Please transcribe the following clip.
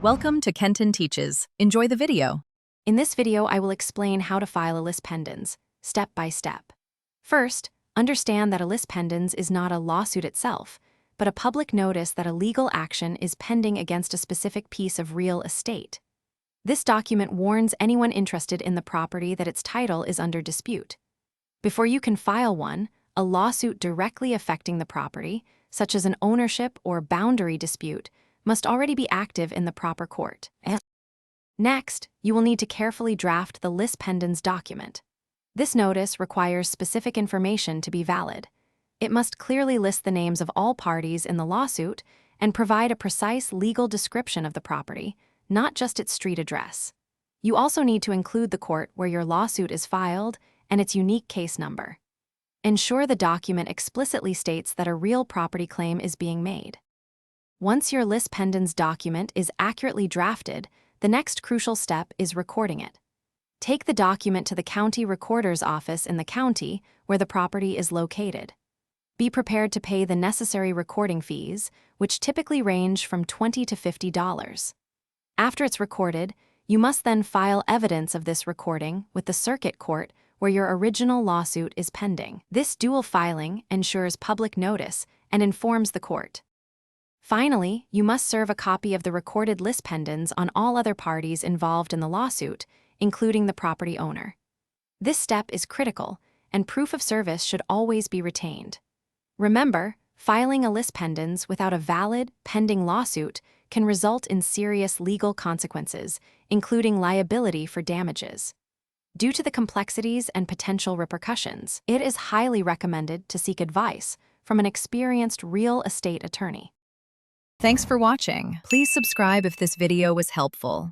Welcome to Kenton Teaches. Enjoy the video. In this video, I will explain how to file a Lis Pendens, step by step. First, understand that a Lis Pendens is not a lawsuit itself, but a public notice that a legal action is pending against a specific piece of real estate. This document warns anyone interested in the property that its title is under dispute. Before you can file one, a lawsuit directly affecting the property, such as an ownership or boundary dispute, must already be active in the proper court. Next, you will need to carefully draft the Lis Pendens document. This notice requires specific information to be valid. It must clearly list the names of all parties in the lawsuit and provide a precise legal description of the property, not just its street address. You also need to include the court where your lawsuit is filed and its unique case number. Ensure the document explicitly states that a real property claim is being made. Once your Lis Pendens document is accurately drafted, the next crucial step is recording it. Take the document to the county recorder's office in the county where the property is located. Be prepared to pay the necessary recording fees, which typically range from $20 to $50. After it's recorded, you must then file evidence of this recording with the circuit court where your original lawsuit is pending. This dual filing ensures public notice and informs the court. Finally, you must serve a copy of the recorded Lis Pendens on all other parties involved in the lawsuit, including the property owner. This step is critical, and proof of service should always be retained. Remember, filing a Lis Pendens without a valid, pending lawsuit can result in serious legal consequences, including liability for damages. Due to the complexities and potential repercussions, it is highly recommended to seek advice from an experienced real estate attorney. Thanks for watching. Please subscribe if this video was helpful.